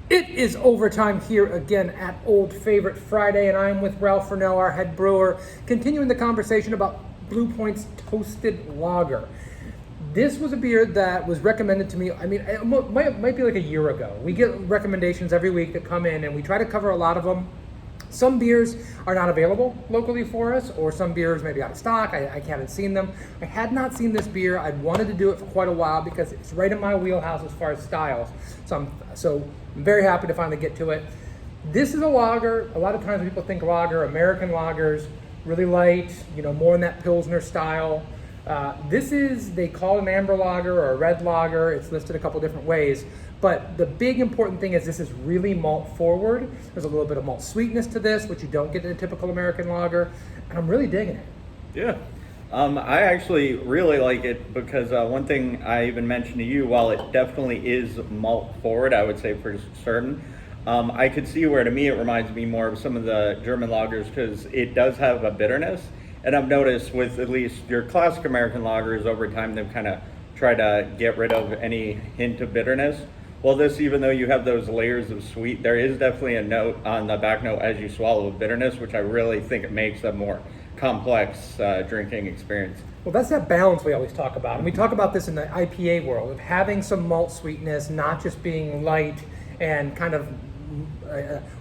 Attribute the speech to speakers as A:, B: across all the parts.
A: It is overtime here again at Old Favorite Friday, and I'm with Ralph Furnell, our head brewer, continuing the conversation about Blue Point's Toasted Lager. This was a beer that was recommended to me, it might be like a year ago. We get recommendations every week that come in, and we try to cover a lot of them. Some beers are not available locally for us, or some beers may be out of stock. I haven't seen them. I had not seen this beer. I'd wanted to do it for quite a while because it's right in my wheelhouse as far as styles. So I'm very happy to finally get to it. This is a lager. A lot of times people think lager, American lagers, really light, more in that Pilsner style. They call it an amber lager or a red lager. It's listed a couple different ways. But the big important thing is this is really malt forward. There's a little bit of malt sweetness to this, which you don't get in a typical American lager. And I'm really digging it.
B: Yeah. I actually really like it because one thing I even mentioned to you, while it definitely is malt forward, I would say for certain, I could see where to me it reminds me more of some of the German lagers because it does have a bitterness. And I've noticed with at least your classic American lagers over time, they've kind of tried to get rid of any hint of bitterness. Well, this, even though you have those layers of sweet, there is definitely a note on the back note as you swallow of bitterness, which I really think it makes a more complex drinking experience.
A: Well, that's that balance we always talk about. And we talk about this in the IPA world, of having some malt sweetness, not just being light and kind of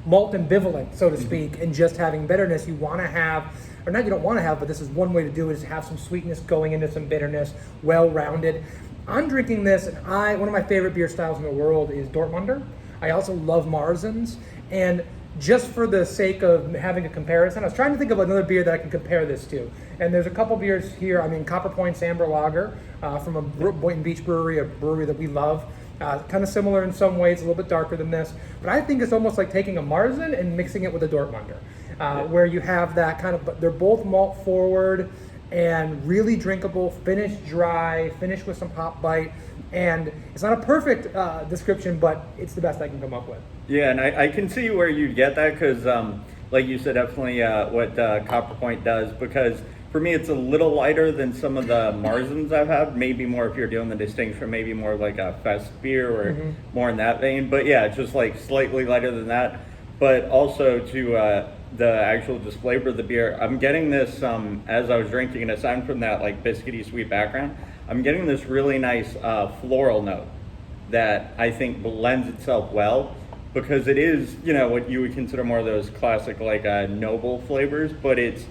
A: malt ambivalent, so to speak, and just having bitterness. You want to have, or not you don't want to have, but this is one way to do it, is to have some sweetness going into some bitterness, well-rounded. I'm drinking this, and one of my favorite beer styles in the world is Dortmunder. I also love Marzens, and just for the sake of having a comparison, I was trying to think of another beer that I can compare this to. And there's a couple beers here. Copper Point's Amber Lager from a Boynton Beach brewery, a brewery that we love. Kind of similar in some ways, a little bit darker than this. But I think it's almost like taking a Marzen and mixing it with a Dortmunder, where you have that kind of, but they're both malt forward and really drinkable, finished dry, finished with some hop bite. And it's not a perfect description, but it's the best I can come up with.
B: Yeah, and I can see where you get that because, like you said, definitely what Copper Point does, because for me it's a little lighter than some of the Marzens I've had, maybe more if you're doing the distinction, maybe more like a fest beer or more in that vein. But yeah, it's just like slightly lighter than that. But also to the actual just flavor of the beer, I'm getting this as I was drinking it, aside from that like biscuity sweet background, I'm getting this really nice floral note that I think blends itself well, because it is, what you would consider more of those classic like noble flavors, but it's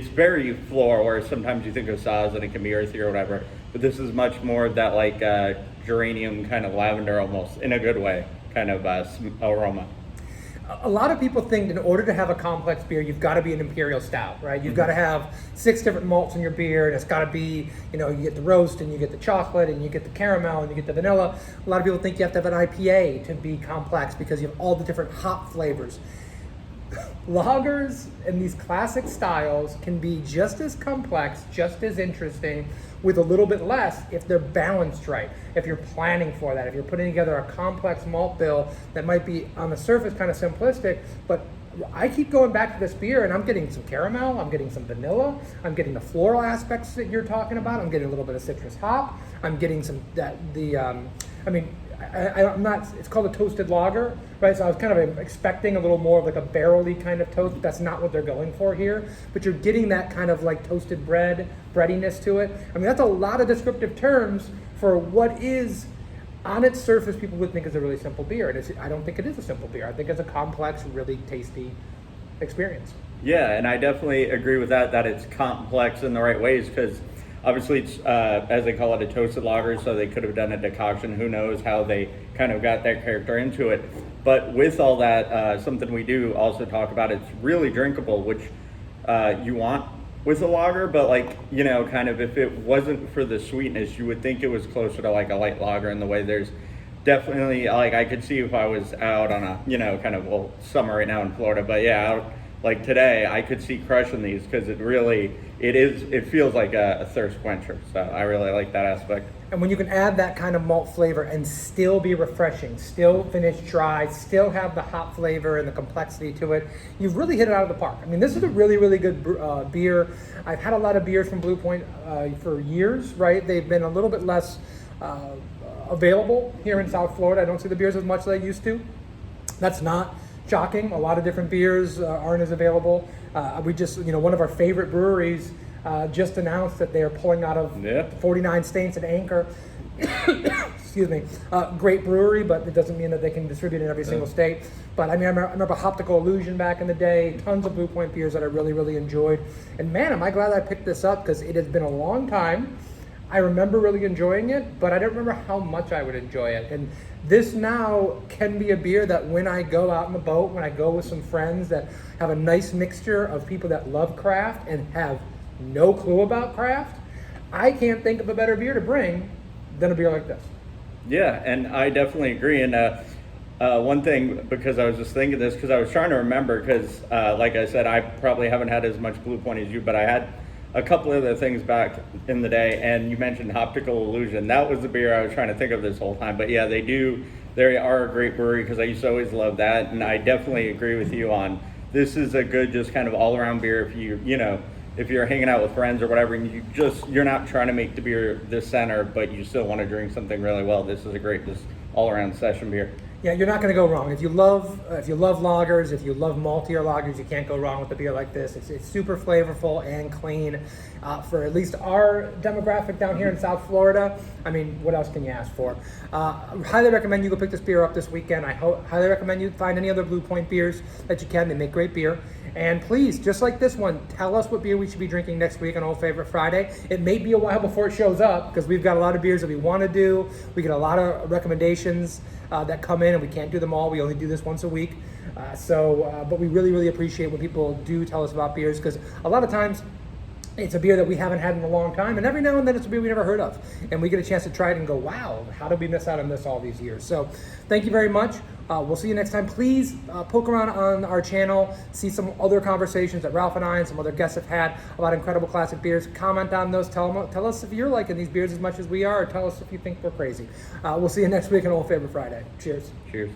B: very floral, where sometimes you think of Saaz and it can be earthy or whatever, but this is much more of that like geranium kind of lavender, almost in a good way, kind of aroma.
A: A lot of people think in order to have a complex beer, you've got to be an imperial stout, right? You've got to have 6 different malts in your beer, and it's got to be, you get the roast, and you get the chocolate, and you get the caramel, and you get the vanilla. A lot of people think you have to have an IPA to be complex because you have all the different hop flavors. Lagers and these classic styles can be just as complex, just as interesting, with a little bit less if they're balanced right, if you're planning for that, if you're putting together a complex malt bill that might be on the surface kind of simplistic, but I keep going back to this beer and I'm getting some caramel, I'm getting some vanilla, I'm getting the floral aspects that you're talking about, I'm getting a little bit of citrus hop, I'm getting some, I'm not, it's called a toasted lager, right? So I was kind of expecting a little more of like a barrel-y kind of toast. That's not what they're going for here, but you're getting that kind of like toasted breadiness to it. That's a lot of descriptive terms for what is, on its surface, people would think is a really simple beer. And I don't think it is a simple beer. I think it's a complex, really tasty experience.
B: Yeah, and I definitely agree with that it's complex in the right ways, because obviously it's, as they call it, a toasted lager, so they could have done a decoction. Who knows how they kind of got that character into it. But with all that, something we do also talk about, it's really drinkable, which you want with a lager, but kind of if it wasn't for the sweetness, you would think it was closer to like a light lager in the way there's definitely, I could see if I was out on a, kind of, summer right now in Florida, but yeah, out like today, I could see crushing these because it feels like a thirst quencher. So I really like that aspect.
A: And when you can add that kind of malt flavor and still be refreshing, still finish dry, still have the hop flavor and the complexity to it, you've really hit it out of the park. This is a really, really good beer. I've had a lot of beers from Blue Point for years, right? They've been a little bit less available here in South Florida. I don't see the beers as much as I used to. That's not shocking. A lot of different beers aren't as available. We just, one of our favorite breweries just announced that they are pulling out of 49 states and Anchor. Excuse me. Great brewery, but it doesn't mean that they can distribute in every single state. But I mean, I remember Optical Illusion back in the day, tons of Blue Point beers that I really, really enjoyed. And man, am I glad I picked this up, because it has been a long time. I remember really enjoying it, but I don't remember how much I would enjoy it. And this now can be a beer that when I go out on the boat, when I go with some friends that have a nice mixture of people that love craft and have no clue about craft, I can't think of a better beer to bring than a beer like this.
B: Yeah, and I definitely agree. And one thing, because I was just thinking this, because I was trying to remember, because like I said, I probably haven't had as much Blue Point as you, but I had a couple other things back in the day, and you mentioned Optical Illusion. That was the beer I was trying to think of this whole time. But yeah, they are a great brewery, because I used to always love that, and I definitely agree with you on this is a good, just kind of all-around beer if if you're hanging out with friends or whatever, and you're not trying to make the beer the center, but you still want to drink something really well. This is a great, just all-around session beer.
A: Yeah, you're not going to go wrong. If you love lagers, if you love maltier lagers, you can't go wrong with a beer like this. It's super flavorful and clean. For at least our demographic down here in South Florida, I mean, what else can you ask for? Highly recommend you go pick this beer up this weekend. I highly recommend you find any other Blue Point beers that you can. They make great beer. And please, just like this one, tell us what beer we should be drinking next week on Old Favorite Friday. It may be a while before it shows up, because we've got a lot of beers that we want to do. We get a lot of recommendations that come in, and we can't do them all. We only do this once a week. But we really, really appreciate when people do tell us about beers, because a lot of times it's a beer that we haven't had in a long time, and every now and then it's a beer we never heard of, and we get a chance to try it and go, wow, how did we miss out on this all these years? So thank you very much. We'll see you next time. Please poke around on our channel, see some other conversations that Ralph and I and some other guests have had about incredible classic beers. Comment on those. Tell us if you're liking these beers as much as we are, or tell us if you think we're crazy. We'll see you next week on Old Favorite Friday. Cheers.
B: Cheers.